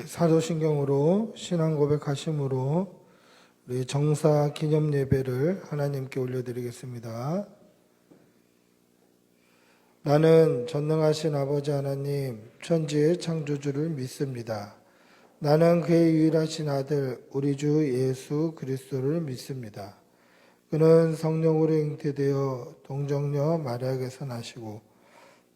사도신경으로 신앙 고백하심으로 우리 정사 기념 예배를 하나님께 올려드리겠습니다. 나는 전능하신 아버지 하나님 천지의 창조주를 믿습니다. 나는 그의 유일하신 아들 우리 주 예수 그리스도를 믿습니다. 그는 성령으로 잉태되어 동정녀 마리아에게서 나시고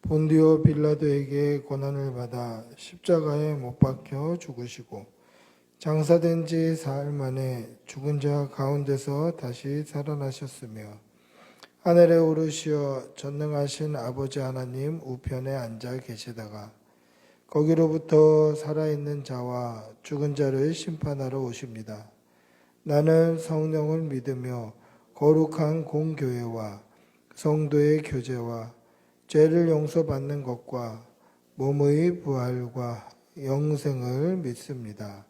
본디오 빌라도에게 고난을 받아 십자가에 못 박혀 죽으시고 장사된 지 사흘 만에 죽은 자 가운데서 다시 살아나셨으며 하늘에 오르시어 전능하신 아버지 하나님 우편에 앉아 계시다가 거기로부터 살아있는 자와 죽은 자를 심판하러 오십니다. 나는 성령을 믿으며 거룩한 공교회와 성도의 교제와 죄를 용서받는 것과 몸의 부활과 영생을 믿습니다.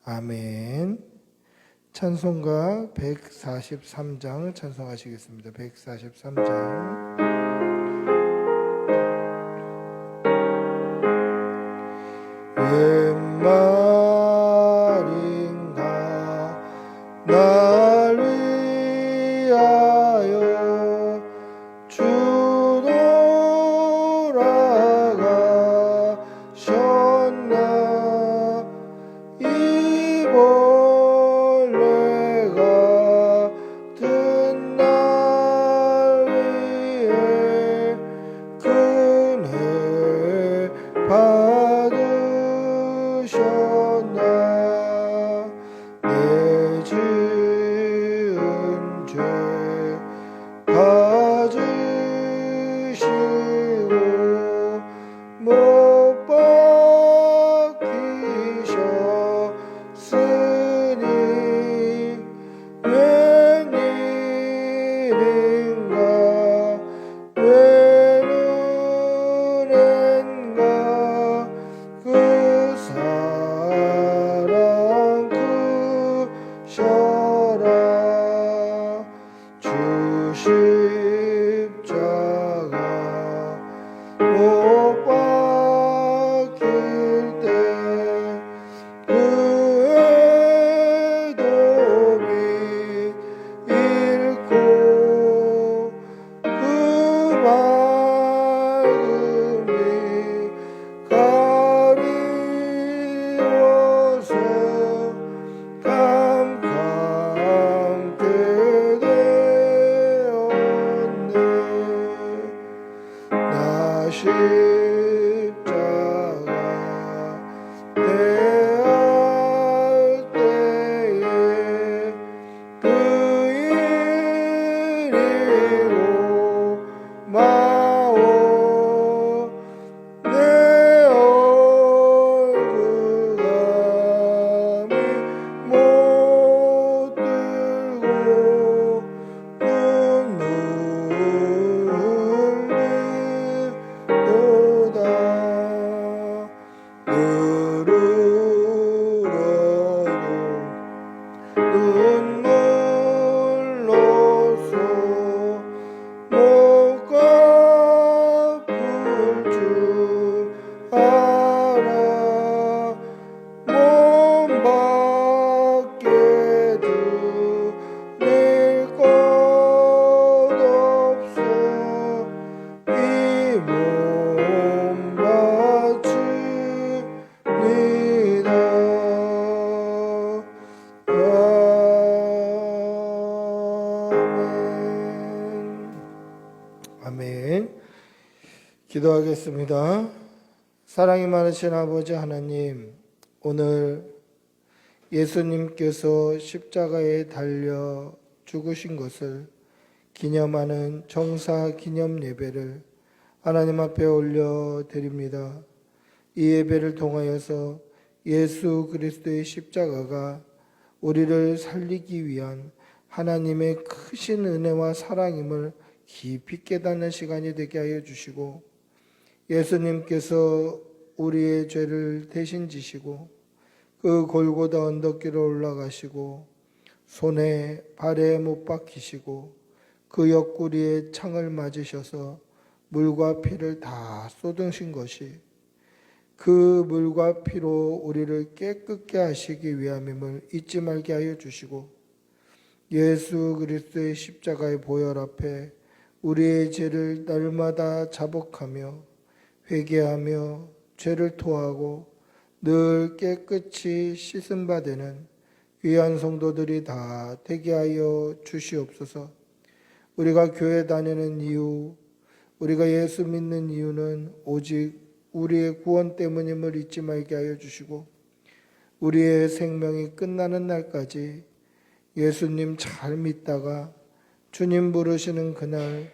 아멘. 찬송가 143장 찬송하시겠습니다. 143장. 웬 말인가 날 위하여 주 돌아가셨나 이 벌레가 든 날 위해 은혜 받으셨나 내 지은 죄 받으시고 못 박히셨으니 웬일인가 웬 은혜인가 그 사랑 크셔라 주 십자가 못 박힐 때 그의 도움이 잃고 그 맑음이 가리워서 깜깜게 되었네 나 십자가 대할 때에 그 일이고 마오 내 얼굴감이 못 들고 눈물 흘리도다 눈물로써 못 갚을 줄 알아 몸 밖에 드릴 것 없어 이 몸 바칩니다. 아멘. 기도하겠습니다. 사랑이 많으신 아버지 하나님, 오늘 예수님께서 십자가에 달려 죽으신 것을 기념하는 정사 기념 예배를 하나님 앞에 올려드립니다. 이 예배를 통하여서 예수 그리스도의 십자가가 우리를 살리기 위한 하나님의 크신 은혜와 사랑임을 깊이 깨닫는 시간이 되게 하여 주시고 예수님께서 우리의 죄를 대신 지시고 그 골고다 언덕길을 올라가시고 손에 발에 못 박히시고 그 옆구리에 창을 맞으셔서 물과 피를 다 쏟으신 것이 그 물과 피로 우리를 깨끗게 하시기 위함임을 잊지 말게 하여 주시고 예수 그리스도의 십자가의 보혈 앞에 우리의 죄를 날마다 자복하며 회개하며 죄를 토하고 늘 깨끗이 씻음 바 되는 귀한 성도들이 다 되게 하여 주시옵소서. 우리가 교회 다니는 이유, 우리가 예수 믿는 이유는 오직 우리의 구원 때문임을 잊지 말게 하여 주시고 우리의 생명이 끝나는 날까지 예수님 잘 믿다가 주님 부르시는 그날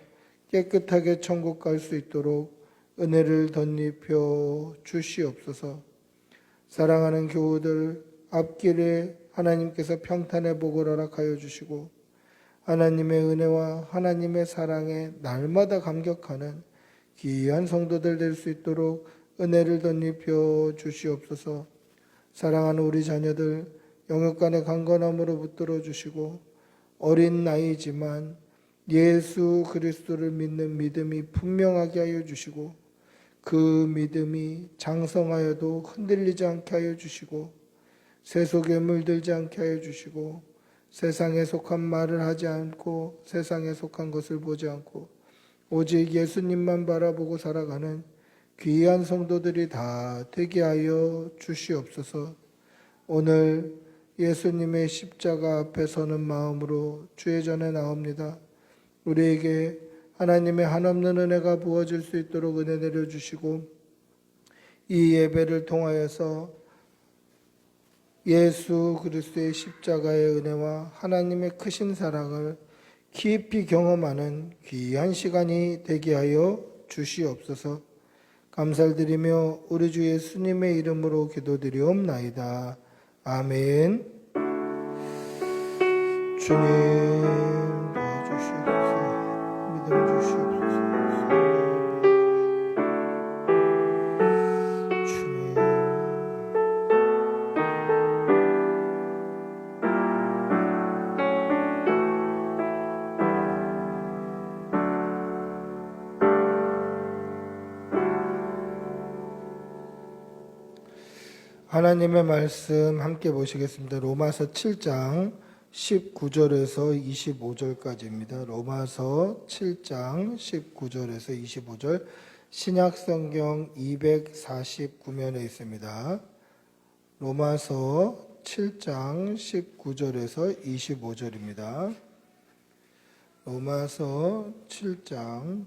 깨끗하게 천국 갈 수 있도록 은혜를 덧입혀 주시옵소서. 사랑하는 교우들, 앞길에 하나님께서 평탄의 복을 허락하여 주시고 하나님의 은혜와 하나님의 사랑에 날마다 감격하는 귀한 성도들 될 수 있도록 은혜를 덧입혀 주시옵소서. 사랑하는 우리 자녀들 영육간의 강건함으로 붙들어 주시고 어린 나이지만 예수 그리스도를 믿는 믿음이 분명하게 하여 주시고 그 믿음이 장성하여도 흔들리지 않게 하여 주시고 세속에 물들지 않게 하여 주시고 세상에 속한 말을 하지 않고 세상에 속한 것을 보지 않고 오직 예수님만 바라보고 살아가는 귀한 성도들이 다 되게 하여 주시옵소서. 오늘 예수님의 십자가 앞에 서는 마음으로 주의 전에 나옵니다. 우리에게 하나님의 한없는 은혜가 부어질 수 있도록 은혜 내려주시고 이 예배를 통하여서 예수 그리스도의 십자가의 은혜와 하나님의 크신 사랑을 깊이 경험하는 귀한 시간이 되게 하여 주시옵소서. 감사를 드리며 우리 주 예수님의 이름으로 기도드리옵나이다. 아멘. 주님 도와주시옵소서. 믿음 주시옵소서. 주님. 하나님의 말씀 함께 보시겠습니다. 로마서 7장 19절에서 25절까지입니다. 로마서 7장 19절에서 25절 신약성경 249면에 있습니다. 로마서 7장 19절에서 25절입니다. 로마서 7장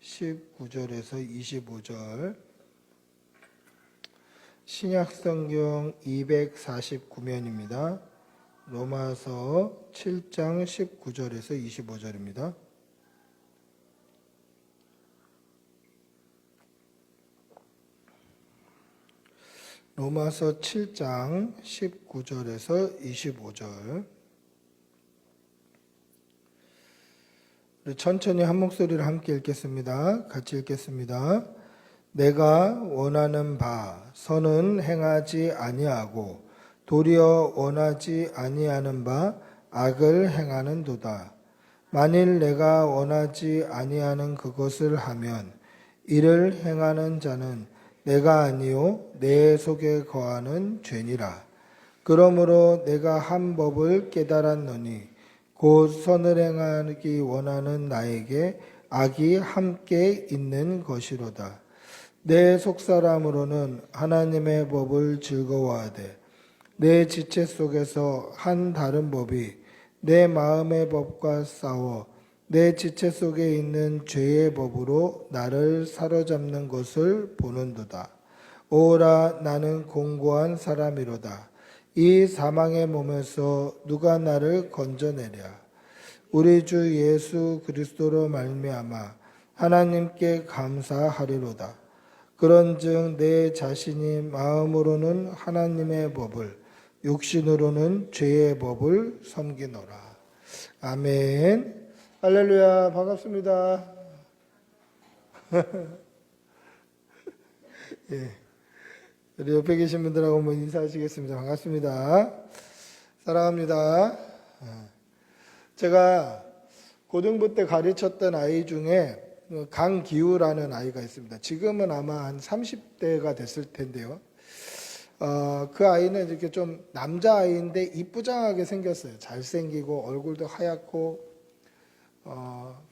19절에서 25절 신약성경 249면입니다. 로마서 7장 19절에서 25절입니다. 로마서 7장 19절에서 25절 천천히 한 목소리를 함께 읽겠습니다. 같이 읽겠습니다. 내가 원하는 바 선은 행하지 아니하고 도리어 원하지 아니하는 바 악을 행하는도다. 만일 내가 원하지 아니하는 그것을 하면 이를 행하는 자는 내가 아니요 내 속에 거하는 죄니라. 그러므로 내가 한 법을 깨달았노니 곧 선을 행하기 원하는 나에게 악이 함께 있는 것이로다. 내 속사람으로는 하나님의 법을 즐거워하되 내 지체 속에서 한 다른 법이 내 마음의 법과 싸워 내 지체 속에 있는 죄의 법으로 나를 사로잡는 것을 보는도다. 오라 나는 공고한 사람이로다. 이 사망의 몸에서 누가 나를 건져내랴. 우리 주 예수 그리스도로 말미암아 하나님께 감사하리로다. 그런즉 내 자신이 마음으로는 하나님의 법을 육신으로는 죄의 법을 섬기노라. 아멘. 할렐루야. 반갑습니다. 예. 우리 옆에 계신 분들하고 한번 인사하시겠습니다. 반갑습니다. 사랑합니다. 제가 고등부 때 가르쳤던 아이 중에 강기우라는 아이가 있습니다. 지금은 아마 한 30대가 됐을 텐데요. 그 아이는 이렇게 좀 남자아이인데 이쁘장하게 생겼어요. 잘생기고 얼굴도 하얗고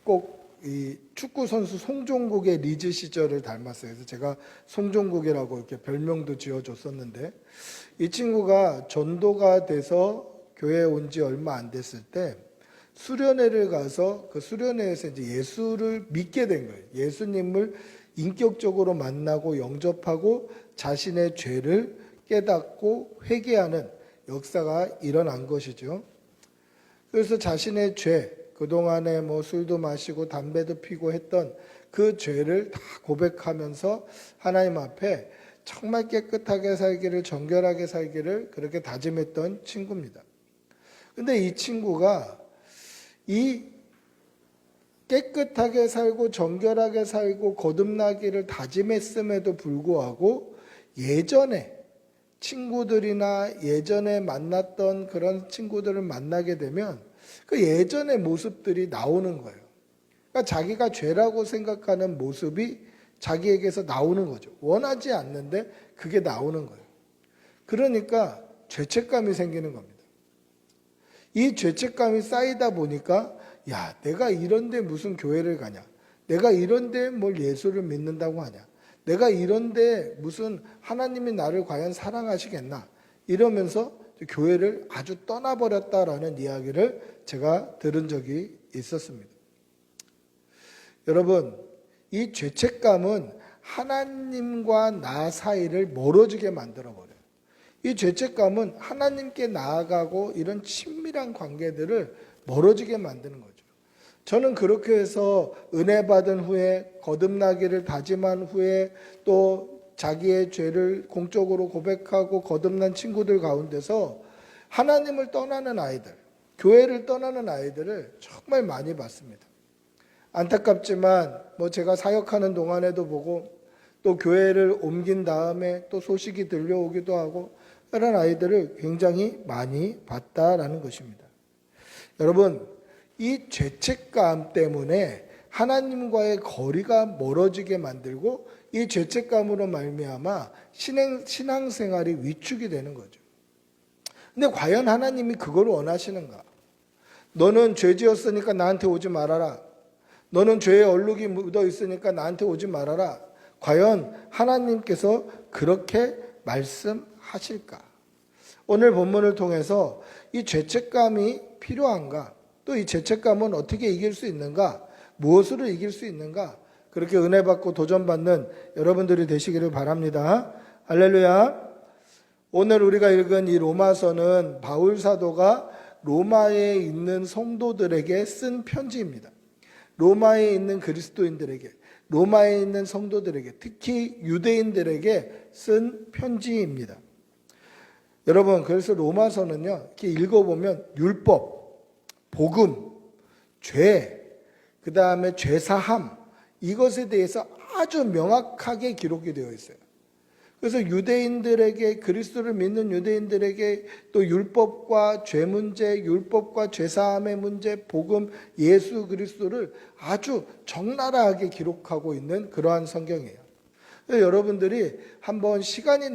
꼭 이 축구 선수 송종국의 리즈 시절을 닮았어요. 그래서 제가 송종국이라고 이렇게 별명도 지어줬었는데, 이 친구가 전도가 돼서 교회에 온 지 얼마 안 됐을 때 수련회를 가서 그 수련회에서 이제 예수를 믿게 된 거예요. 예수님을 인격적으로 만나고 영접하고 자신의 죄를 깨닫고 회개하는 역사가 일어난 것이죠. 그래서 자신의 죄, 그동안에 뭐 술도 마시고 담배도 피고 했던 그 죄를 다 고백하면서 하나님 앞에 정말 깨끗하게 살기를, 정결하게 살기를 그렇게 다짐했던 친구입니다. 근데 이 친구가 이 깨끗하게 살고 정결하게 살고 거듭나기를 다짐했음에도 불구하고 예전에 친구들이나 예전에 만났던 그런 친구들을 만나게 되면 그 예전의 모습들이 나오는 거예요. 그러니까 자기가 죄라고 생각하는 모습이 자기에게서 나오는 거죠. 원하지 않는데 그게 나오는 거예요. 그러니까 죄책감이 생기는 겁니다. 이 죄책감이 쌓이다 보니까 야, 내가 이런데 무슨 교회를 가냐? 내가 이런데 뭘 예수를 믿는다고 하냐? 내가 이런데 무슨 하나님이 나를 과연 사랑하시겠나? 이러면서 교회를 아주 떠나버렸다라는 이야기를 제가 들은 적이 있었습니다. 여러분, 이 죄책감은 하나님과 나 사이를 멀어지게 만들어버려요. 이 죄책감은 하나님께 나아가고 이런 친밀한 관계들을 멀어지게 만드는 거죠. 저는 그렇게 해서 은혜 받은 후에 거듭나기를 다짐한 후에 또 자기의 죄를 공적으로 고백하고 거듭난 친구들 가운데서 하나님을 떠나는 아이들, 교회를 떠나는 아이들을 정말 많이 봤습니다. 안타깝지만 뭐 제가 사역하는 동안에도 보고 또 교회를 옮긴 다음에 또 소식이 들려오기도 하고 이런 아이들을 굉장히 많이 봤다라는 것입니다. 여러분, 이 죄책감 때문에 하나님과의 거리가 멀어지게 만들고 이 죄책감으로 말미암아 신앙생활이 위축이 되는 거죠. 근데 과연 하나님이 그걸 원하시는가? 너는 죄 지었으니까 나한테 오지 말아라. 너는 죄의 얼룩이 묻어 있으니까 나한테 오지 말아라. 과연 하나님께서 그렇게 말씀하실까? 오늘 본문을 통해서 이 죄책감이 필요한가? 또 이 죄책감은 어떻게 이길 수 있는가? 무엇으로 이길 수 있는가? 그렇게 은혜 받고 도전받는 여러분들이 되시기를 바랍니다. 할렐루야. 오늘 우리가 읽은 이 로마서는 바울 사도가 로마에 있는 성도들에게 쓴 편지입니다. 로마에 있는 그리스도인들에게, 로마에 있는 성도들에게, 특히 유대인들에게 쓴 편지입니다. 여러분, 그래서 로마서는요, 이렇게 읽어보면 율법, 복음, 죄, 그 다음에 죄사함, 이것에 대해서 아주 명확하게 기록이 되어 있어요. 그래서 유대인들에게, 그리스도를 믿는 유대인들에게 또 율법과 죄 문제, 율법과 죄사함의 문제, 복음, 예수 그리스도를 아주 적나라하게 기록하고 있는 그러한 성경이에요. 여러분들이 한번 시간이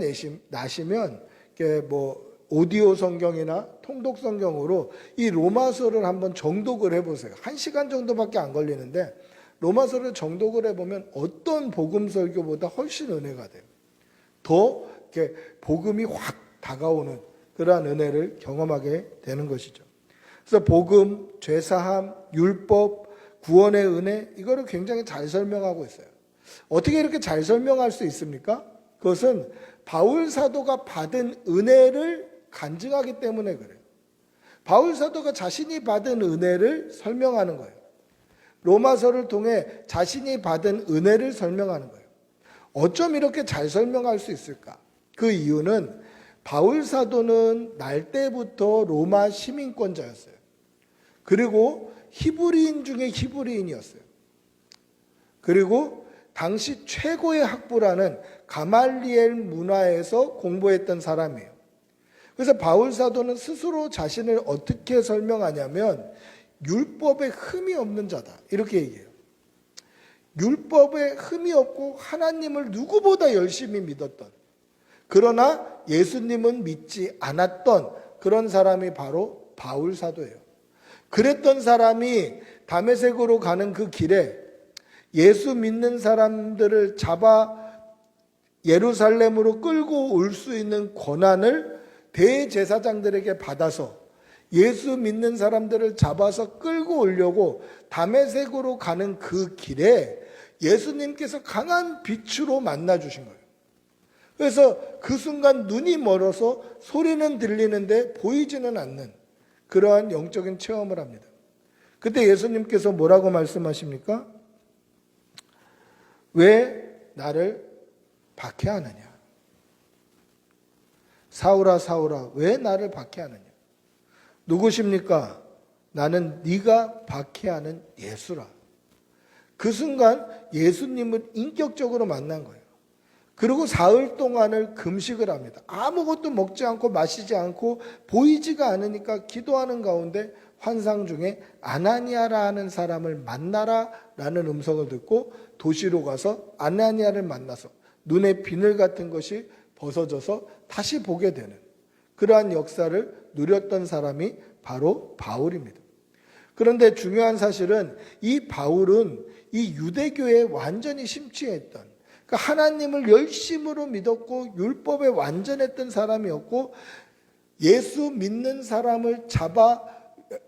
나시면 이렇게 뭐 오디오 성경이나 통독 성경으로 이 로마서를 한번 정독을 해보세요. 1시간 정도밖에 안 걸리는데 로마서를 정독을 해보면 어떤 복음 설교보다 훨씬 은혜가 돼요. 더 이렇게 복음이 확 다가오는 그러한 은혜를 경험하게 되는 것이죠. 그래서 복음, 죄사함, 율법, 구원의 은혜, 이거를 굉장히 잘 설명하고 있어요. 어떻게 이렇게 잘 설명할 수 있습니까? 그것은 바울 사도가 받은 은혜를 간증하기 때문에 그래요. 바울 사도가 자신이 받은 은혜를 설명하는 거예요. 로마서를 통해 자신이 받은 은혜를 설명하는 거예요. 어쩜 이렇게 잘 설명할 수 있을까? 그 이유는 바울 사도는 날 때부터 로마 시민권자였어요. 그리고 히브리인 중에 히브리인이었어요. 그리고 당시 최고의 학부라는 가말리엘 문화에서 공부했던 사람이에요. 그래서 바울 사도는 스스로 자신을 어떻게 설명하냐면 율법에 흠이 없는 자다, 이렇게 얘기해요. 율법에 흠이 없고 하나님을 누구보다 열심히 믿었던, 그러나 예수님은 믿지 않았던 그런 사람이 바로 바울 사도예요. 그랬던 사람이 다메섹으로 가는 그 길에 예수 믿는 사람들을 잡아 예루살렘으로 끌고 올 수 있는 권한을 대제사장들에게 받아서 예수 믿는 사람들을 잡아서 끌고 오려고 다메섹으로 가는 그 길에 예수님께서 강한 빛으로 만나 주신 거예요. 그래서 그 순간 눈이 멀어서 소리는 들리는데 보이지는 않는 그러한 영적인 체험을 합니다. 그때 예수님께서 뭐라고 말씀하십니까? 왜 나를 박해하느냐? 사울아 사울아 왜 나를 박해하느냐? 누구십니까? 나는 네가 박해하는 예수라. 그 순간 예수님을 인격적으로 만난 거예요. 그리고 사흘 동안을 금식을 합니다. 아무것도 먹지 않고 마시지 않고 보이지가 않으니까 기도하는 가운데 환상 중에 아나니아라 하는 사람을 만나라 라는 음성을 듣고 도시로 가서 아나니아를 만나서 눈에 비늘 같은 것이 벗어져서 다시 보게 되는 그러한 역사를 누렸던 사람이 바로 바울입니다. 그런데 중요한 사실은 이 바울은 이 유대교에 완전히 심취했던, 그러니까 하나님을 열심으로 믿었고 율법에 완전했던 사람이었고, 예수 믿는 사람을 잡아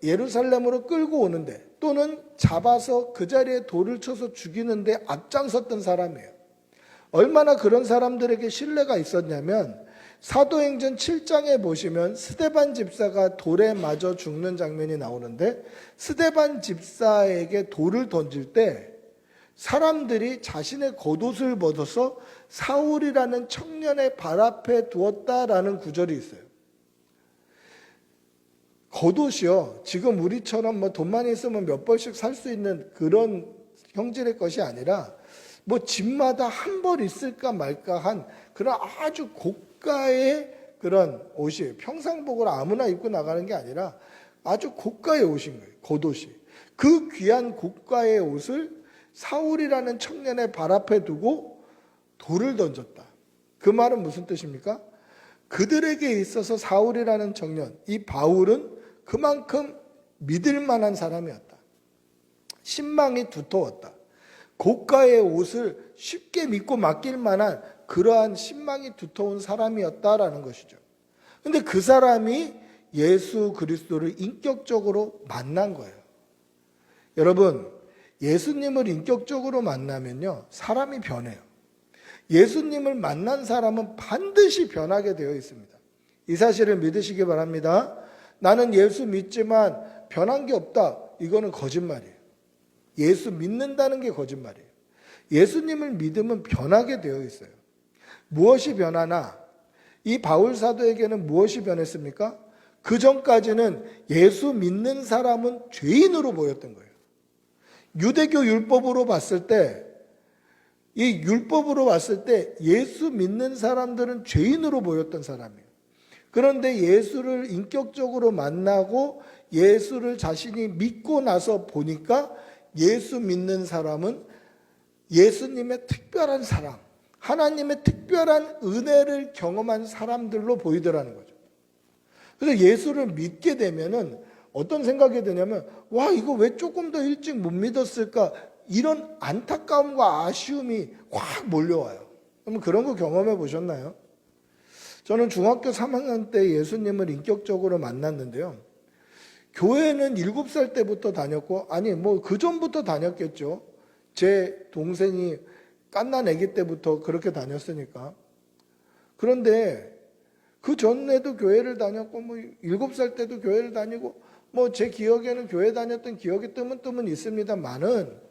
예루살렘으로 끌고 오는데 또는 잡아서 그 자리에 돌을 쳐서 죽이는데 앞장섰던 사람이에요. 얼마나 그런 사람들에게 신뢰가 있었냐면 사도행전 7장에 보시면 스데반 집사가 돌에 맞아 죽는 장면이 나오는데, 스데반 집사에게 돌을 던질 때 사람들이 자신의 겉옷을 벗어서 사울이라는 청년의 발 앞에 두었다라는 구절이 있어요. 겉옷이요, 지금 우리처럼 뭐 돈만 있으면 몇 벌씩 살 수 있는 그런 형질의 것이 아니라 뭐 집마다 한 벌 있을까 말까 한 그런 아주 고가의 그런 옷이에요. 평상복으로 아무나 입고 나가는 게 아니라 아주 고가의 옷인 거예요. 겉옷이. 그 귀한 고가의 옷을 사울이라는 청년의 발 앞에 두고 돌을 던졌다. 그 말은 무슨 뜻입니까? 그들에게 있어서 사울이라는 청년, 이 바울은 그만큼 믿을 만한 사람이었다. 신망이 두터웠다. 고가의 옷을 쉽게 믿고 맡길 만한 그러한 신망이 두터운 사람이었다라는 것이죠. 근데 그 사람이 예수 그리스도를 인격적으로 만난 거예요. 여러분, 예수님을 인격적으로 만나면요, 사람이 변해요. 예수님을 만난 사람은 반드시 변하게 되어 있습니다. 이 사실을 믿으시기 바랍니다. 나는 예수 믿지만 변한 게 없다. 이거는 거짓말이에요. 예수 믿는다는 게 거짓말이에요. 예수님을 믿으면 변하게 되어 있어요. 무엇이 변하나? 이 바울 사도에게는 무엇이 변했습니까? 그 전까지는 예수 믿는 사람은 죄인으로 보였던 거예요. 유대교 율법으로 봤을 때, 이 율법으로 봤을 때 예수 믿는 사람들은 죄인으로 보였던 사람이에요. 그런데 예수를 인격적으로 만나고 예수를 자신이 믿고 나서 보니까 예수 믿는 사람은 예수님의 특별한 사랑, 하나님의 특별한 은혜를 경험한 사람들로 보이더라는 거죠. 그래서 예수를 믿게 되면은 어떤 생각이 드냐면, 와, 이거 왜 조금 더 일찍 못 믿었을까? 이런 안타까움과 아쉬움이 확 몰려와요. 그러면 그런 거 경험해 보셨나요? 저는 중학교 3학년 때 예수님을 인격적으로 만났는데요. 교회는 7살 때부터 다녔고, 아니 뭐 그 전부터 다녔겠죠. 제 동생이 갓난 아기 때부터 그렇게 다녔으니까. 그런데 그 전에도 교회를 다녔고, 뭐 7살 때도 교회를 다니고, 뭐 제 기억에는 교회 다녔던 기억이 뜨문뜨문 있습니다만은,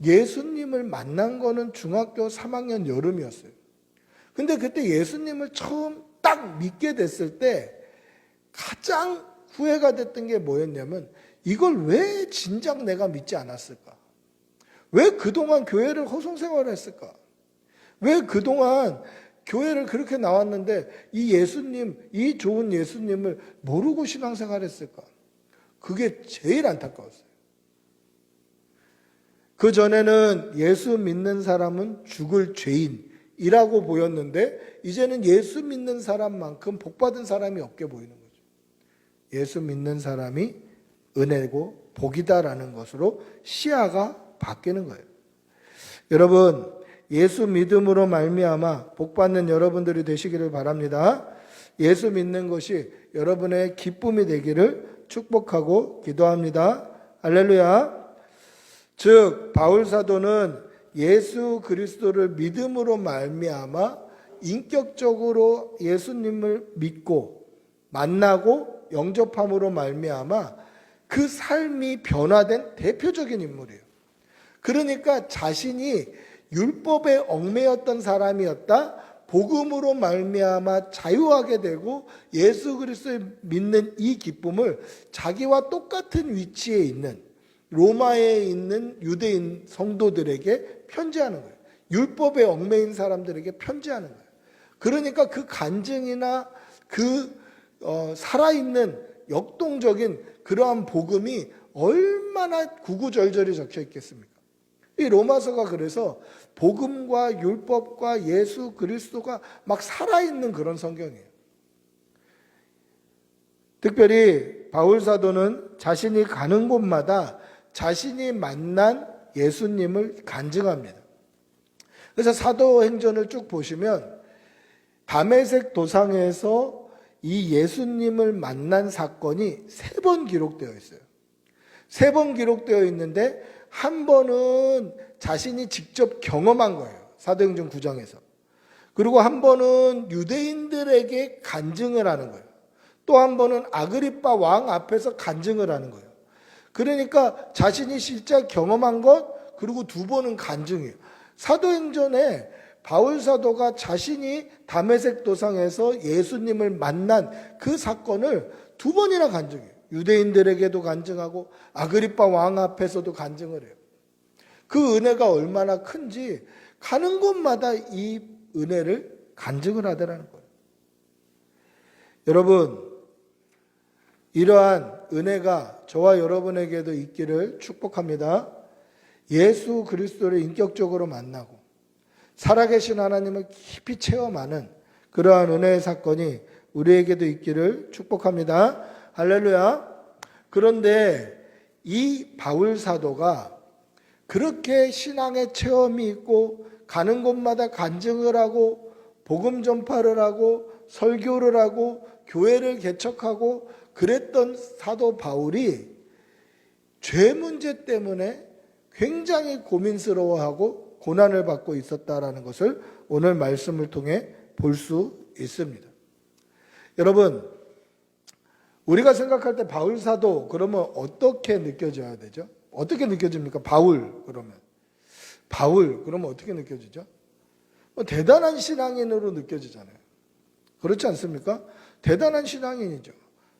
예수님을 만난 거는 중학교 3학년 여름이었어요. 근데 그때 예수님을 처음 딱 믿게 됐을 때 가장 후회가 됐던 게 뭐였냐면, 이걸 왜 진작 내가 믿지 않았을까? 왜 그동안 교회를 허송생활을 했을까? 왜 그동안 교회를 그렇게 나왔는데 이 예수님, 이 좋은 예수님을 모르고 신앙생활 했을까? 그게 제일 안타까웠어요. 그 전에는 예수 믿는 사람은 죽을 죄인이라고 보였는데 이제는 예수 믿는 사람만큼 복받은 사람이 없게 보이는 거죠. 예수 믿는 사람이 은혜고 복이다라는 것으로 시야가 바뀌는 거예요. 여러분, 예수 믿음으로 말미암아 복받는 여러분들이 되시기를 바랍니다. 예수 믿는 것이 여러분의 기쁨이 되기를 축복하고 기도합니다. 할렐루야. 즉 바울 사도는 예수 그리스도를 믿음으로 말미암아 인격적으로 예수님을 믿고 만나고 영접함으로 말미암아 그 삶이 변화된 대표적인 인물이에요. 그러니까 자신이 율법에 얽매였던 사람이었다. 복음으로 말미암아 자유하게 되고 예수 그리스도를 믿는 이 기쁨을 자기와 똑같은 위치에 있는 로마에 있는 유대인 성도들에게 편지하는 거예요. 율법에 얽매인 사람들에게 편지하는 거예요. 그러니까 그 간증이나 그 살아있는 역동적인 그러한 복음이 얼마나 구구절절히 적혀 있겠습니까? 이 로마서가 그래서 복음과 율법과 예수 그리스도가 막 살아있는 그런 성경이에요. 특별히 바울 사도는 자신이 가는 곳마다 자신이 만난 예수님을 간증합니다. 그래서 사도행전을 쭉 보시면 다메섹 도상에서 이 예수님을 만난 사건이 3번 기록되어 있어요. 3번 기록되어 있는데 한 번은 자신이 직접 경험한 거예요. 사도행전 9장에서. 그리고 한 번은 유대인들에게 간증을 하는 거예요. 또 한 번은 아그리빠 왕 앞에서 간증을 하는 거예요. 그러니까 자신이 실제 경험한 것, 그리고 2번은 간증이에요. 사도행전에 바울 사도가 자신이 다메섹 도상에서 예수님을 만난 그 사건을 2번이나 간증해요. 유대인들에게도 간증하고 아그리빠 왕 앞에서도 간증을 해요. 그 은혜가 얼마나 큰지 가는 곳마다 이 은혜를 간증을 하더라는 거예요. 여러분, 이러한 은혜가 저와 여러분에게도 있기를 축복합니다. 예수 그리스도를 인격적으로 만나고 살아계신 하나님을 깊이 체험하는 그러한 은혜의 사건이 우리에게도 있기를 축복합니다. 할렐루야. 그런데 이 바울 사도가 그렇게 신앙의 체험이 있고 가는 곳마다 간증을 하고 복음 전파를 하고 설교를 하고 교회를 개척하고 그랬던 사도 바울이 죄 문제 때문에 굉장히 고민스러워하고 고난을 받고 있었다라는 것을 오늘 말씀을 통해 볼 수 있습니다. 여러분, 우리가 생각할 때 바울 사도 그러면 어떻게 느껴져야 되죠? 어떻게 느껴집니까? 바울 그러면 어떻게 느껴지죠? 대단한 신앙인으로 느껴지잖아요. 그렇지 않습니까? 대단한 신앙인이죠.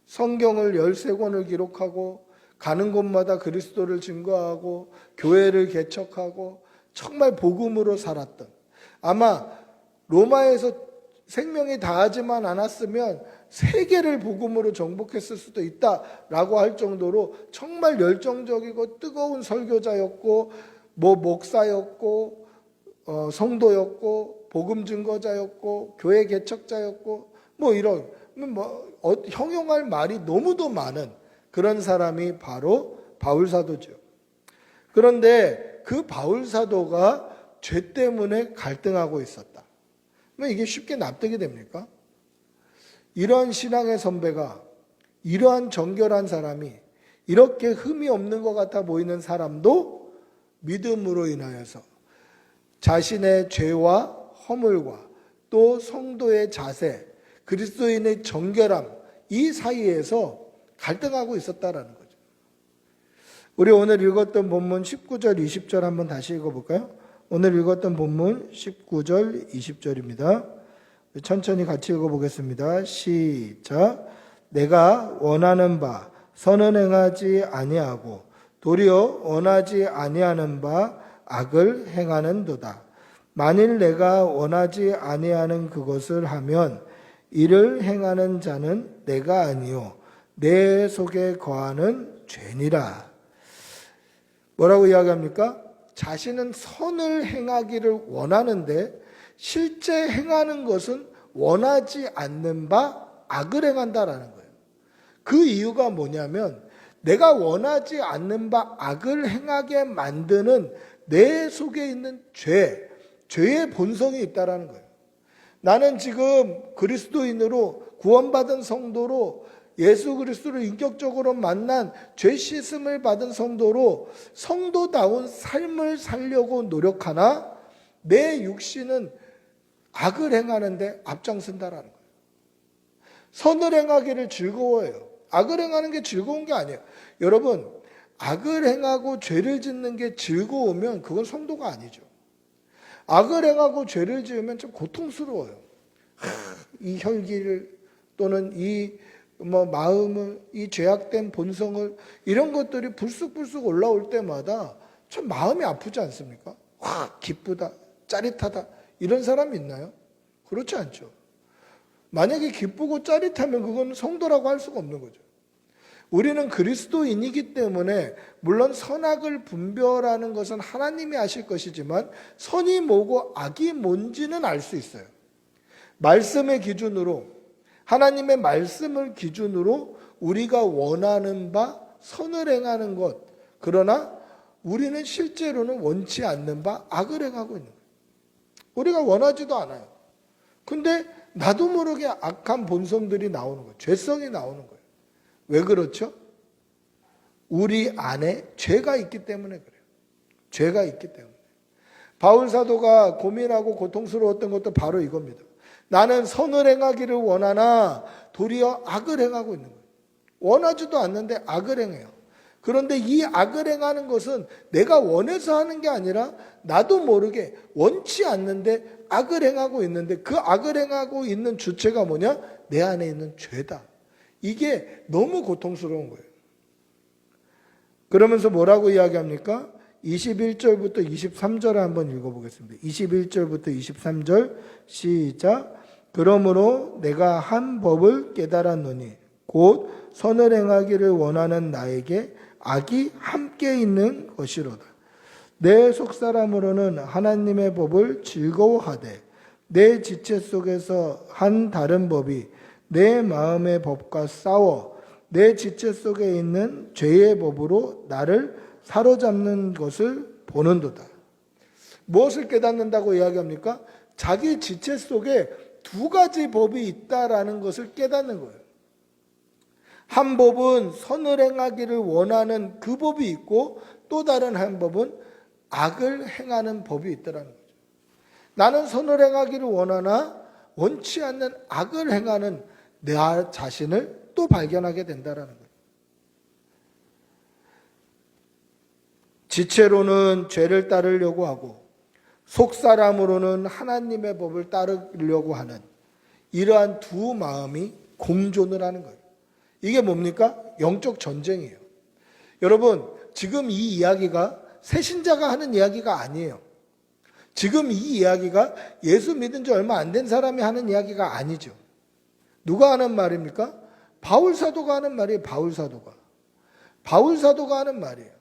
성경을 13권을 기록하고 가는 곳마다 그리스도를 증거하고 교회를 개척하고 정말 복음으로 살았던, 아마 로마에서 생명이 다하지만 않았으면 세계를 복음으로 정복했을 수도 있다라고 할 정도로 정말 열정적이고 뜨거운 설교자였고 목사였고 성도였고 복음 증거자였고 교회 개척자였고 이런 형용할 말이 너무도 많은 그런 사람이 바로 바울 사도죠. 그런데 그 바울 사도가 죄 때문에 갈등하고 있었다. 이게 쉽게 납득이 됩니까? 이러한 신앙의 선배가, 이러한 정결한 사람이, 이렇게 흠이 없는 것 같아 보이는 사람도 믿음으로 인하여서 자신의 죄와 허물과 또 성도의 자세, 그리스도인의 정결함, 이 사이에서 갈등하고 있었다라는 거죠. 우리 오늘 읽었던 본문 19절, 20절 한번 다시 읽어볼까요? 오늘 읽었던 본문 19절, 20절입니다. 천천히 같이 읽어보겠습니다. 시작. 내가 원하는 바 선은 행하지 아니하고 도리어 원하지 아니하는 바 악을 행하는도다. 만일 내가 원하지 아니하는 그것을 하면 이를 행하는 자는 내가 아니요 내 속에 거하는 죄니라. 뭐라고 이야기합니까? 자신은 선을 행하기를 원하는데 실제 행하는 것은 원하지 않는 바 악을 행한다라는 거예요. 그 이유가 뭐냐면 내가 원하지 않는 바 악을 행하게 만드는 내 속에 있는 죄의 본성이 있다라는 거예요. 나는 지금 그리스도인으로 구원받은 성도로 예수 그리스도를 인격적으로 만난 죄 씻음을 받은 성도로 성도다운 삶을 살려고 노력하나 내 육신은 악을 행하는데 앞장선다라는 거예요. 선을 행하기를 즐거워해요. 악을 행하는 게 즐거운 게 아니에요. 여러분, 악을 행하고 죄를 짓는 게 즐거우면 그건 성도가 아니죠. 악을 행하고 죄를 지으면 좀 고통스러워요. 이 혈기를 또는 이 마음을, 이 죄악된 본성을, 이런 것들이 불쑥불쑥 올라올 때마다 참 마음이 아프지 않습니까? 기쁘다, 짜릿하다, 이런 사람이 있나요? 그렇지 않죠. 만약에 기쁘고 짜릿하면 그건 성도라고 할 수가 없는 거죠. 우리는 그리스도인이기 때문에 물론 선악을 분별하는 것은 하나님이 하실 것이지만 선이 뭐고 악이 뭔지는 알 수 있어요. 말씀의 기준으로, 하나님의 말씀을 기준으로 우리가 원하는 바 선을 행하는 것, 그러나 우리는 실제로는 원치 않는 바 악을 행하고 있는 거예요. 우리가 원하지도 않아요. 근데 나도 모르게 악한 본성들이 나오는 거예요. 죄성이 나오는 거예요. 왜 그렇죠? 우리 안에 죄가 있기 때문에 그래요. 죄가 있기 때문에. 바울 사도가 고민하고 고통스러웠던 것도 바로 이겁니다. 나는 선을 행하기를 원하나 도리어 악을 행하고 있는 거예요. 원하지도 않는데 악을 행해요. 그런데 이 악을 행하는 것은 내가 원해서 하는 게 아니라 나도 모르게 원치 않는데 악을 행하고 있는데 그 악을 행하고 있는 주체가 뭐냐? 내 안에 있는 죄다. 이게 너무 고통스러운 거예요. 그러면서 뭐라고 이야기합니까? 21절부터 23절을 한번 읽어보겠습니다. 21절부터 23절 시작. 그러므로 내가 한 법을 깨달았노니 곧 선을 행하기를 원하는 나에게 악이 함께 있는 것이로다. 내 속사람으로는 하나님의 법을 즐거워하되 내 지체 속에서 한 다른 법이 내 마음의 법과 싸워 내 지체 속에 있는 죄의 법으로 나를 사로잡는 것을 보는도다. 무엇을 깨닫는다고 이야기합니까? 자기 지체 속에 두 가지 법이 있다라는 것을 깨닫는 거예요. 한 법은 선을 행하기를 원하는 그 법이 있고 또 다른 한 법은 악을 행하는 법이 있다라는 거죠. 나는 선을 행하기를 원하나 원치 않는 악을 행하는 내 자신을 또 발견하게 된다라는 거예요. 지체로는 죄를 따르려고 하고 속사람으로는 하나님의 법을 따르려고 하는 이러한 두 마음이 공존을 하는 거예요. 이게 뭡니까? 영적 전쟁이에요. 여러분, 지금 이 이야기가 새신자가 하는 이야기가 아니에요. 지금 이 이야기가 예수 믿은 지 얼마 안 된 사람이 하는 이야기가 아니죠. 누가 하는 말입니까? 바울 사도가 하는 말이에요. 바울 사도가 하는 말이에요.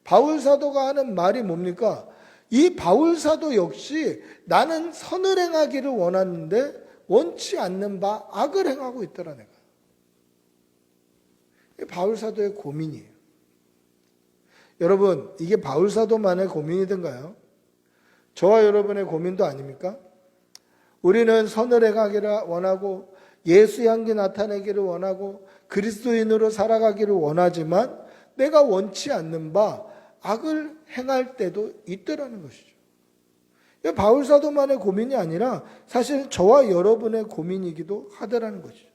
바울 사도가 하는 말이 뭡니까? 이 바울 사도 역시 나는 선을 행하기를 원하는데 원치 않는 바 악을 행하고 있더라 내가. 이게 바울 사도의 고민이에요. 여러분, 이게 바울 사도만의 고민이든가요? 저와 여러분의 고민도 아닙니까? 우리는 선을 행하기를 원하고 예수 향기 나타내기를 원하고 그리스도인으로 살아가기를 원하지만 내가 원치 않는 바 악을 행할 때도 있더라는 것이죠. 바울 사도만의 고민이 아니라 사실 저와 여러분의 고민이기도 하더라는 것이죠.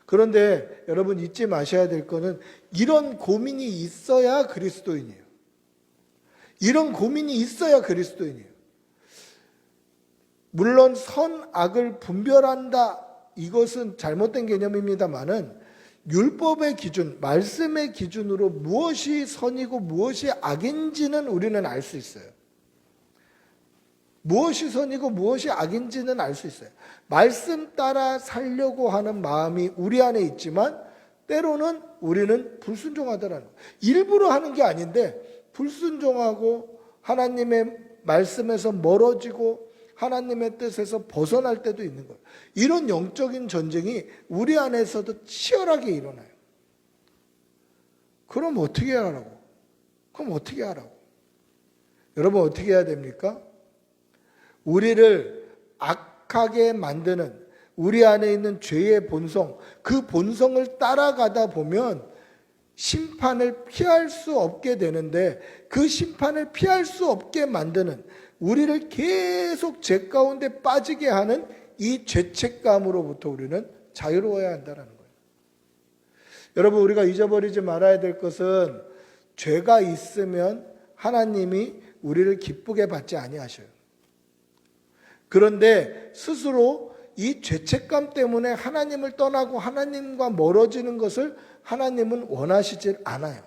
그런데 여러분 잊지 마셔야 될 것은 이런 고민이 있어야 그리스도인이에요. 이런 고민이 있어야 그리스도인이에요. 물론 선악을 분별한다, 이것은 잘못된 개념입니다만은 율법의 기준, 말씀의 기준으로 무엇이 선이고 무엇이 악인지는 우리는 알 수 있어요. 무엇이 선이고 무엇이 악인지는 알 수 있어요. 말씀 따라 살려고 하는 마음이 우리 안에 있지만 때로는 우리는 불순종하더라는 거예요. 일부러 하는 게 아닌데 불순종하고 하나님의 말씀에서 멀어지고 하나님의 뜻에서 벗어날 때도 있는 거예요. 이런 영적인 전쟁이 우리 안에서도 치열하게 일어나요. 그럼 어떻게 하라고? 그럼 어떻게 하라고? 여러분 어떻게 해야 됩니까? 우리를 악하게 만드는 우리 안에 있는 죄의 본성, 그 본성을 따라가다 보면 심판을 피할 수 없게 되는데, 그 심판을 피할 수 없게 만드는, 우리를 계속 죄 가운데 빠지게 하는 이 죄책감으로부터 우리는 자유로워야 한다는 거예요. 여러분 우리가 잊어버리지 말아야 될 것은, 죄가 있으면 하나님이 우리를 기쁘게 받지 아니하셔요. 그런데 스스로 이 죄책감 때문에 하나님을 떠나고 하나님과 멀어지는 것을 하나님은 원하시질 않아요.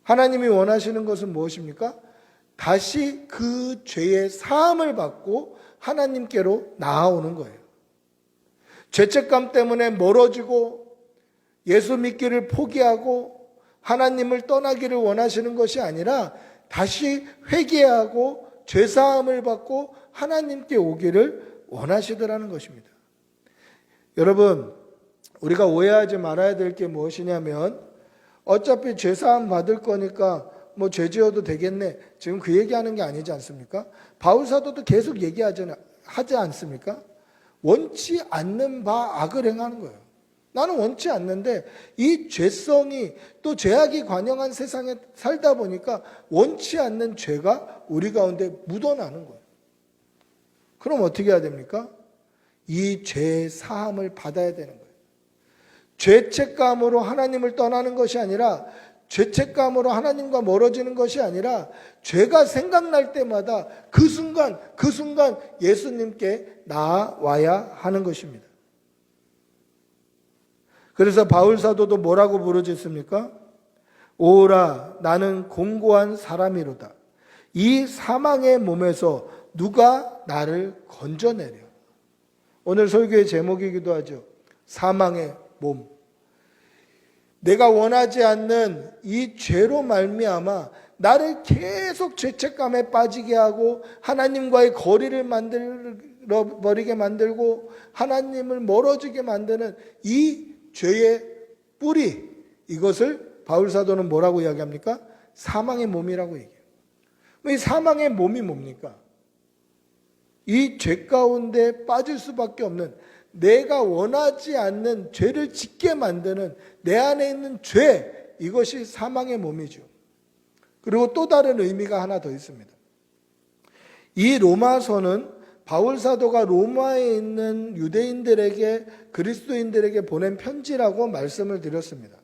하나님이 원하시는 것은 무엇입니까? 다시 그 죄의 사함을 받고 하나님께로 나아오는 거예요. 죄책감 때문에 멀어지고 예수 믿기를 포기하고 하나님을 떠나기를 원하시는 것이 아니라 다시 회개하고 죄사함을 받고 하나님께 오기를 원하시더라는 것입니다. 여러분, 우리가 오해하지 말아야 될 게 무엇이냐면, 어차피 죄사함 받을 거니까 뭐 죄 지어도 되겠네, 지금 그 얘기하는 게 아니지 않습니까? 바울 사도도 계속 하지 않습니까? 원치 않는 바 악을 행하는 거예요. 나는 원치 않는데 이 죄성이, 또 죄악이 관영한 세상에 살다 보니까 원치 않는 죄가 우리 가운데 묻어나는 거예요. 그럼 어떻게 해야 됩니까? 이 죄의 사함을 받아야 되는 거예요. 죄책감으로 하나님을 떠나는 것이 아니라, 죄책감으로 하나님과 멀어지는 것이 아니라, 죄가 생각날 때마다 그 순간 예수님께 나아와야 하는 것입니다. 그래서 바울 사도도 뭐라고 부르짖습니까? 오라, 나는 공고한 사람이로다. 이 사망의 몸에서 누가 나를 건져내려. 오늘 설교의 제목이기도 하죠. 사망의 몸. 내가 원하지 않는 이 죄로 말미암아 나를 계속 죄책감에 빠지게 하고 하나님과의 거리를 만들어버리게 만들고 하나님을 멀어지게 만드는 이 죄의 뿌리, 이것을 바울 사도는 뭐라고 이야기합니까? 사망의 몸이라고 얘기해요. 이 사망의 몸이 뭡니까? 이 죄 가운데 빠질 수밖에 없는, 내가 원하지 않는 죄를 짓게 만드는 내 안에 있는 죄, 이것이 사망의 몸이죠. 그리고 또 다른 의미가 하나 더 있습니다. 이 로마서는 바울 사도가 로마에 있는 유대인들에게, 그리스도인들에게 보낸 편지라고 말씀을 드렸습니다.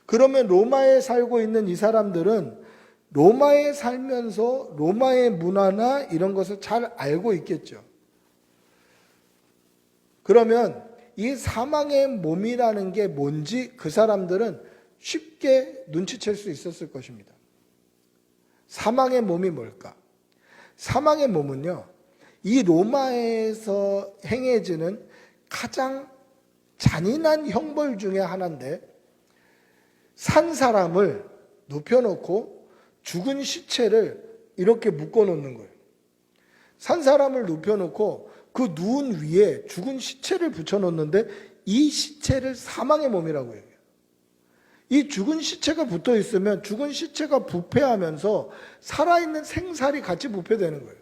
그러면 로마에 살고 있는 이 사람들은 로마에 살면서 로마의 문화나 이런 것을 잘 알고 있겠죠. 그러면 이 사망의 몸이라는 게 뭔지 그 사람들은 쉽게 눈치챌 수 있었을 것입니다. 사망의 몸이 뭘까? 사망의 몸은요, 이 로마에서 행해지는 가장 잔인한 형벌 중에 하나인데, 산 사람을 눕혀놓고 죽은 시체를 이렇게 묶어놓는 거예요. 산 사람을 눕혀놓고 그 누운 위에 죽은 시체를 붙여놓는데, 이 시체를 사망의 몸이라고 해요. 이 죽은 시체가 붙어 있으면 죽은 시체가 부패하면서 살아있는 생살이 같이 부패되는 거예요.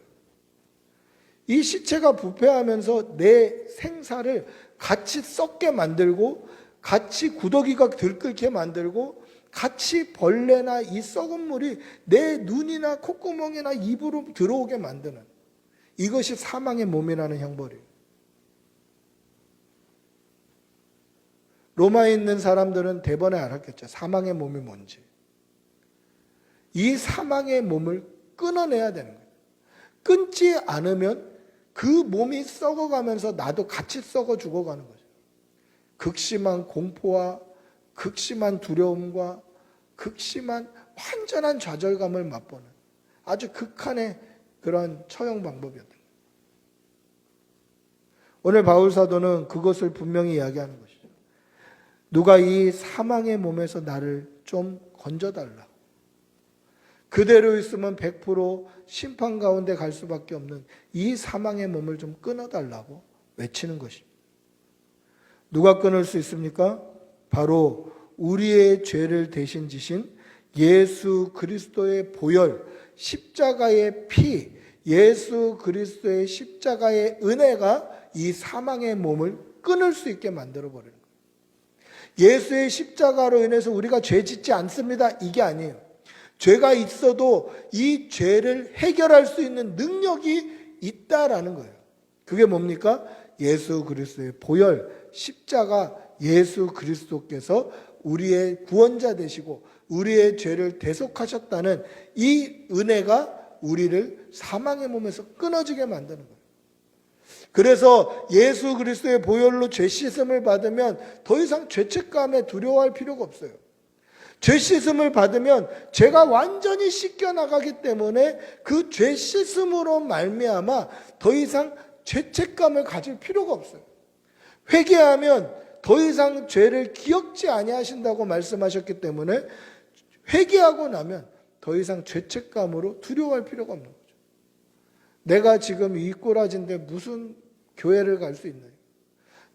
이 시체가 부패하면서 내 생살을 같이 썩게 만들고, 같이 구더기가 들끓게 만들고, 같이 벌레나 이 썩은 물이 내 눈이나 콧구멍이나 입으로 들어오게 만드는, 이것이 사망의 몸이라는 형벌이에요. 로마에 있는 사람들은 대번에 알았겠죠. 사망의 몸이 뭔지. 이 사망의 몸을 끊어내야 되는 거예요. 끊지 않으면 그 몸이 썩어가면서 나도 같이 썩어 죽어가는 거죠. 극심한 공포와 극심한 두려움과 극심한 완전한 좌절감을 맛보는 아주 극한의 그런 처형 방법이었던 거예요. 오늘 바울 사도는 그것을 분명히 이야기하는 것이죠. 누가 이 사망의 몸에서 나를 좀 건져달라고. 그대로 있으면 100% 심판 가운데 갈 수밖에 없는 이 사망의 몸을 좀 끊어달라고 외치는 것입니다. 누가 끊을 수 있습니까? 바로 우리의 죄를 대신 지신 예수 그리스도의 보혈, 십자가의 피, 예수 그리스도의 십자가의 은혜가 이 사망의 몸을 끊을 수 있게 만들어버리는 거예요. 예수의 십자가로 인해서 우리가 죄 짓지 않습니다. 이게 아니에요. 죄가 있어도 이 죄를 해결할 수 있는 능력이 있다라는 거예요. 그게 뭡니까? 예수 그리스도의 보혈, 십자가, 예수 그리스도께서 우리의 구원자 되시고 우리의 죄를 대속하셨다는 이 은혜가 우리를 사망의 몸에서 끊어지게 만드는 거예요. 그래서 예수 그리스도의 보혈로 죄 씻음을 받으면 더 이상 죄책감에 두려워할 필요가 없어요. 죄 씻음을 받으면 죄가 완전히 씻겨나가기 때문에 그 죄 씻음으로 말미암아 더 이상 죄책감을 가질 필요가 없어요. 회개하면 더 이상 죄를 기억지 아니하신다고 말씀하셨기 때문에 회개하고 나면 더 이상 죄책감으로 두려워할 필요가 없는 거죠. 내가 지금 이 꼬라진데 무슨 교회를 갈 수 있나요?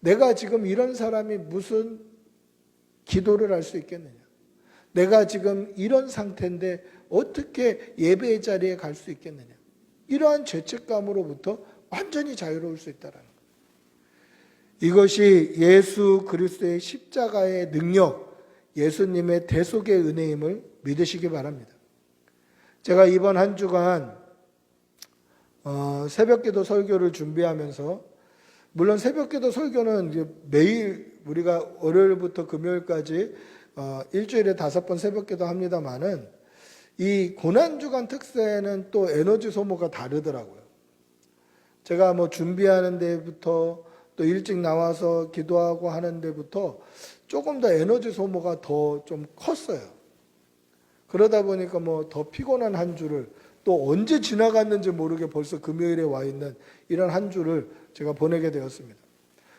내가 지금 이런 사람이 무슨 기도를 할 수 있겠느냐? 내가 지금 이런 상태인데 어떻게 예배의 자리에 갈 수 있겠느냐? 이러한 죄책감으로부터 완전히 자유로울 수 있다는 거예요. 이것이 예수 그리스도의 십자가의 능력, 예수님의 대속의 은혜임을 믿으시기 바랍니다. 제가 이번 한 주간 새벽기도 설교를 준비하면서, 물론 새벽기도 설교는 이제 매일 우리가 월요일부터 금요일까지 일주일에 5번 새벽기도 합니다만은 이 고난주간 특세는 또 에너지 소모가 다르더라고요. 제가 뭐 준비하는 데부터 또 일찍 나와서 기도하고 하는 데부터 조금 더 에너지 소모가 더 좀 컸어요. 그러다 보니까 뭐 더 피곤한 한 주를 또 언제 지나갔는지 모르게 벌써 금요일에 와 있는 이런 한 주를 제가 보내게 되었습니다.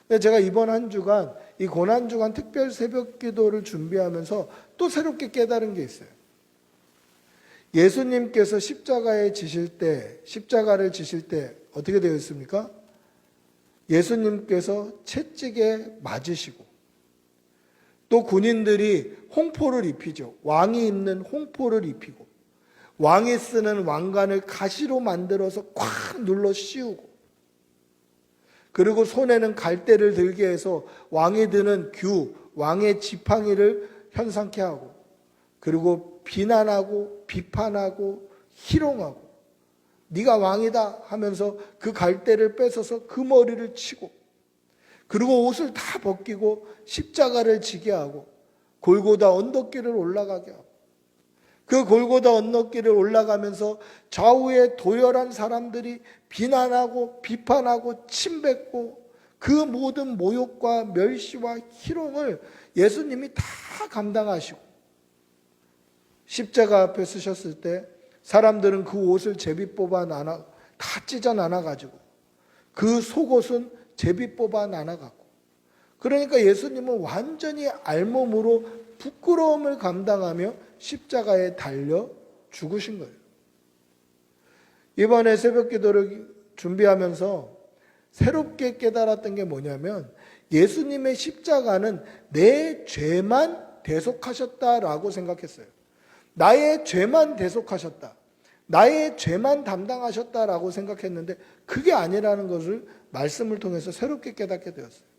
근데 제가 이번 한 주간 이 고난주간 특별 새벽 기도를 준비하면서 또 새롭게 깨달은 게 있어요. 예수님께서 십자가를 지실 때 어떻게 되어 있습니까? 예수님께서 채찍에 맞으시고 또 군인들이 홍포를 입히죠. 왕이 입는 홍포를 입히고 왕이 쓰는 왕관을 가시로 만들어서 콱 눌러 씌우고 그리고 손에는 갈대를 들게 해서 왕이 드는 규, 왕의 지팡이를 현상케 하고 그리고 비난하고 비판하고 희롱하고 네가 왕이다 하면서 그 갈대를 뺏어서 그 머리를 치고 그리고 옷을 다 벗기고 십자가를 지게 하고 골고다 언덕길을 올라가게 하고 그 골고다 언덕길을 올라가면서 좌우에 도열한 사람들이 비난하고 비판하고 침뱉고 그 모든 모욕과 멸시와 희롱을 예수님이 다 감당하시고 십자가 앞에 서셨을 때 사람들은 그 옷을 제비 뽑아 나눠 다 찢어 나눠 가지고 그 속옷은 제비 뽑아 나눠 갖고 그러니까 예수님은 완전히 알몸으로 부끄러움을 감당하며 십자가에 달려 죽으신 거예요. 이번에 새벽 기도를 준비하면서 새롭게 깨달았던 게 뭐냐면 예수님의 십자가는 내 죄만 대속하셨다라고 생각했어요. 나의 죄만 대속하셨다. 나의 죄만 담당하셨다라고 생각했는데 그게 아니라는 것을 말씀을 통해서 새롭게 깨닫게 되었어요.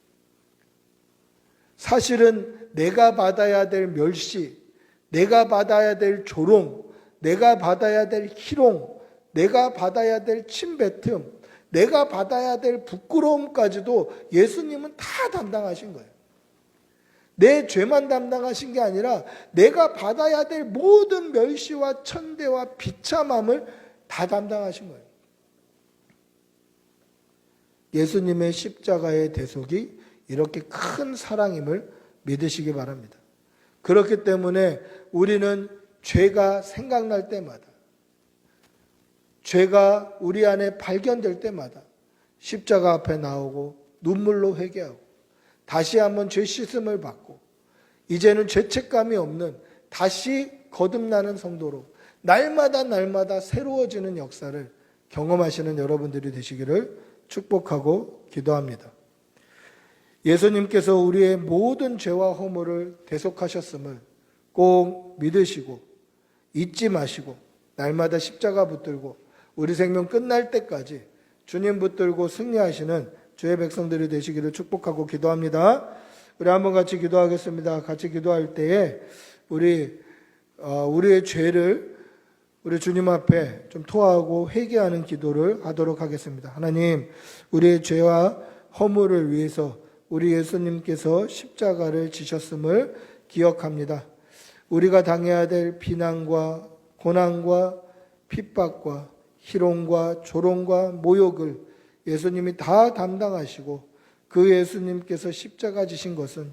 사실은 내가 받아야 될 멸시, 내가 받아야 될 조롱, 내가 받아야 될 희롱, 내가 받아야 될 침뱉음, 내가 받아야 될 부끄러움까지도 예수님은 다 담당하신 거예요. 내 죄만 담당하신 게 아니라 내가 받아야 될 모든 멸시와 천대와 비참함을 다 담당하신 거예요. 예수님의 십자가의 대속이 이렇게 큰 사랑임을 믿으시기 바랍니다. 그렇기 때문에 우리는 죄가 생각날 때마다, 죄가 우리 안에 발견될 때마다 십자가 앞에 나오고 눈물로 회개하고 다시 한번 죄 씻음을 받고 이제는 죄책감이 없는 다시 거듭나는 성도로 날마다 새로워지는 역사를 경험하시는 여러분들이 되시기를 축복하고 기도합니다. 예수님께서 우리의 모든 죄와 허물을 대속하셨음을 꼭 믿으시고 잊지 마시고 날마다 십자가 붙들고 우리 생명 끝날 때까지 주님 붙들고 승리하시는 주의 백성들이 되시기를 축복하고 기도합니다. 우리 한번 같이 기도하겠습니다. 같이 기도할 때에 우리의 죄를 우리 주님 앞에 좀 토하고 회개하는 기도를 하도록 하겠습니다. 하나님, 우리의 죄와 허물을 위해서 우리 예수님께서 십자가를 지셨음을 기억합니다. 우리가 당해야 될 비난과 고난과 핍박과 희롱과 조롱과 모욕을 예수님이 다 담당하시고 그 예수님께서 십자가 지신 것은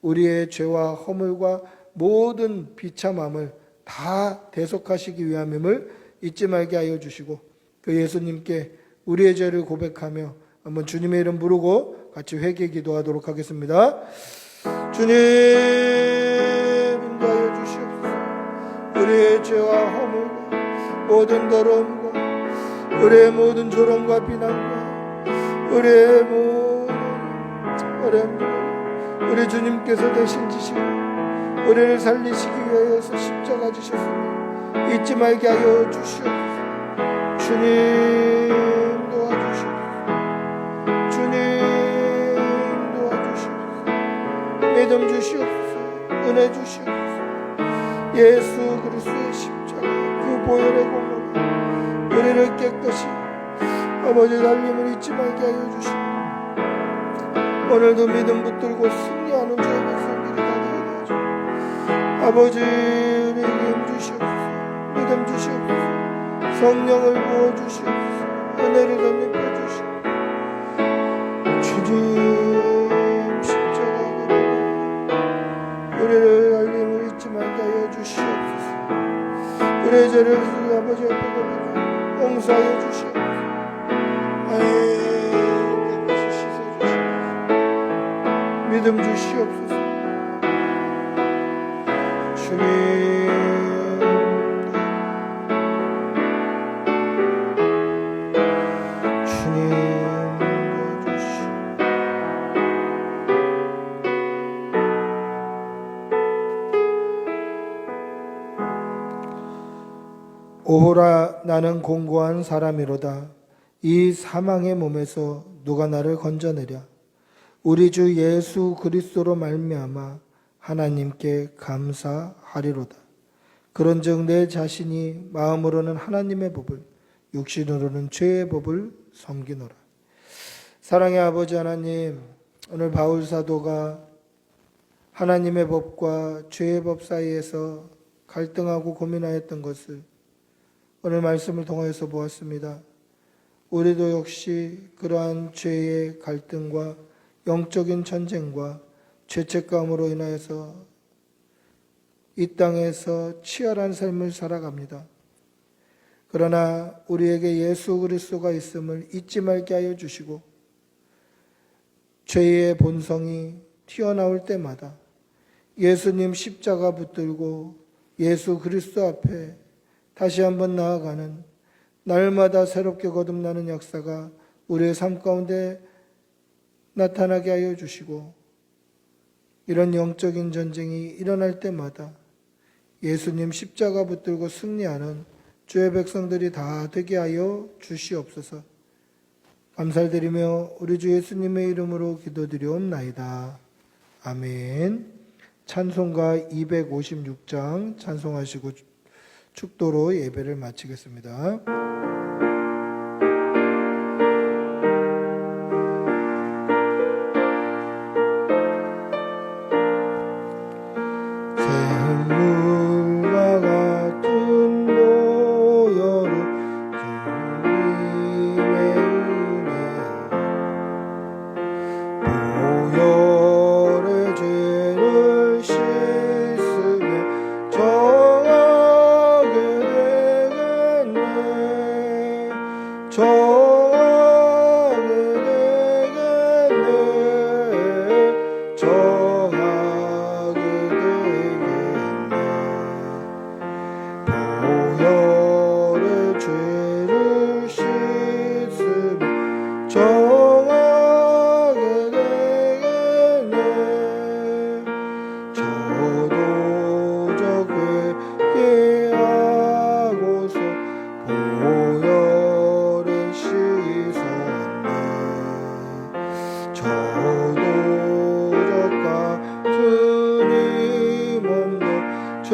우리의 죄와 허물과 모든 비참함을 다 대속하시기 위함임을 잊지 말게 하여 주시고 그 예수님께 우리의 죄를 고백하며 한번 주님의 이름 부르고 같이 회개 기도하도록 하겠습니다. 주님 인도하여 주시옵소서. 우리의 죄와 허물과 모든 더러움과 우리의 모든 조롱과 비난과 우리의 모든 어려움을 우리 주님께서 대신 지시고 우리를 살리시기 위하여서 십자가 지셨으니 잊지 말게 하여 주시옵소서. 주님 도와주시옵소서. 주님 도와주시옵소서. 믿음 주시옵소서. 은혜 주시옵소서. 예수 그리스도의 십자가 그 보혈의 공로가 우리를 깨끗이 아버지 살림을 잊지 말게 하여 주시고 오늘도 믿음 붙들고 승리하는 주의 백성들이 되게 하시고 아버지 우리에게 힘 주시옵소서. 믿음 주시옵소서. 성령을 부어주시옵소서. 은혜를 덧입혀 주시옵소서. 주님 십자가로 우리를 알림을 잊지 말게 하여 주시옵소서. 우리의 죄를 아버지 앞에 고백하여 용서하여 주시옵소서. 깨끗이 씻어주시옵소서. 믿음 주시옵소서. 주님 오호라 나는 공고한 사람이로다. 이 사망의 몸에서 누가 나를 건져내랴. 우리 주 예수 그리스도로 말미암아 하나님께 감사하리로다. 그런즉 내 자신이 마음으로는 하나님의 법을 육신으로는 죄의 법을 섬기노라. 사랑의 아버지 하나님, 오늘 바울 사도가 하나님의 법과 죄의 법 사이에서 갈등하고 고민하였던 것을 오늘 말씀을 통하여서 보았습니다. 우리도 역시 그러한 죄의 갈등과 영적인 전쟁과 죄책감으로 인하여서 이 땅에서 치열한 삶을 살아갑니다. 그러나 우리에게 예수 그리스도가 있음을 잊지 말게 하여 주시고 죄의 본성이 튀어나올 때마다 예수님 십자가 붙들고 예수 그리스도 앞에 다시 한번 나아가는 날마다 새롭게 거듭나는 역사가 우리의 삶 가운데 나타나게 하여 주시고 이런 영적인 전쟁이 일어날 때마다 예수님 십자가 붙들고 승리하는 주의 백성들이 다 되게 하여 주시옵소서. 감사드리며 우리 주 예수님의 이름으로 기도드리옵나이다. 아멘. 찬송가 256장 찬송하시고 축도로 예배를 마치겠습니다. 샘물과 같은 보혈로 주님의 은혜 보혈의 죄를 씻으며 정하게 되겠네. 정하게 되겠네. 저도 회개하고서 보혈에 씻었네. 저도 같으니 몸도 죄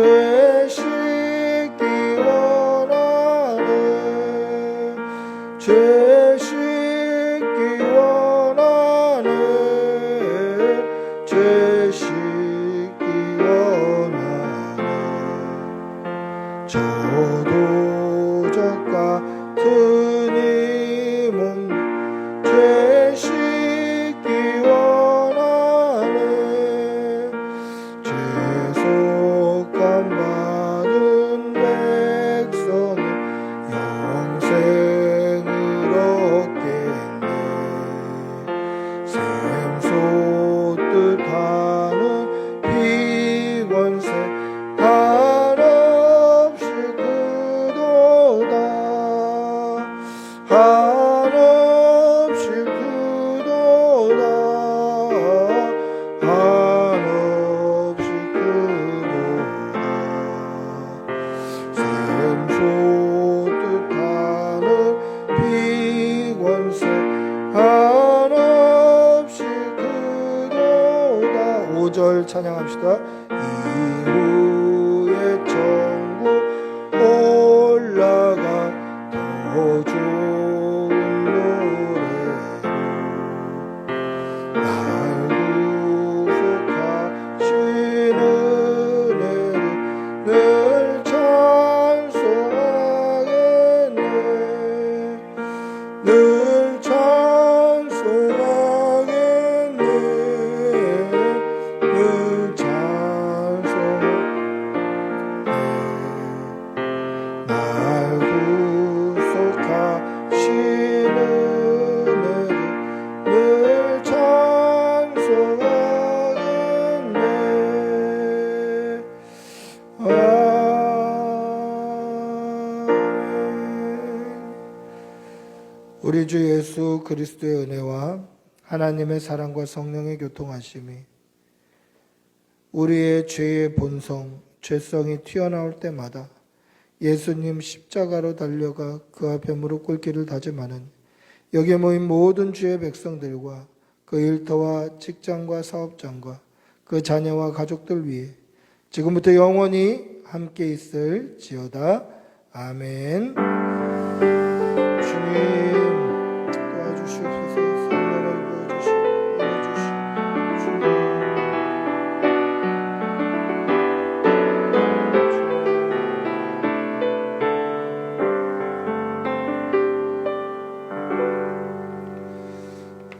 씻기 원하네. 죄 씻기 원하네. 죄 씻기 원하네. 저도 같으니 몸 죄 씻기 원하네. 죄속감 받은 백성은 영생을 얻겠네. 샘솟듯 하는 비권세 한없이 크도다. 한없이 크도다. 한없이 크도다. 샘솟듯 하는 비권세 한없이 크도다. 5절 찬양합시다. 이후에 천국 올라가 더 좋은 노래로 날 구속하시는 은혜를 늘 찬송하겠네. 늘 찬송하겠네. 늘 찬송하겠네. 날 구속하시는 은혜를 늘 찬송하겠네. 우리 주 예수 그리스도의 은혜와 하나님의 사랑과 성령의 교통하심이 우리의 죄의 본성, 죄성이 튀어나올 때마다 예수님 십자가로 달려가 그 앞에 무릎 꿇기를 다짐하는 여기에 모인 모든 주의 백성들과 그 일터와 직장과 사업장과 그 자녀와 가족들 위해 지금부터 영원히 함께 있을지어다. 아멘. 주님 도와주시옵소서. 성령을 부어주시옵소서.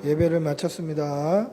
예배를 마쳤습니다.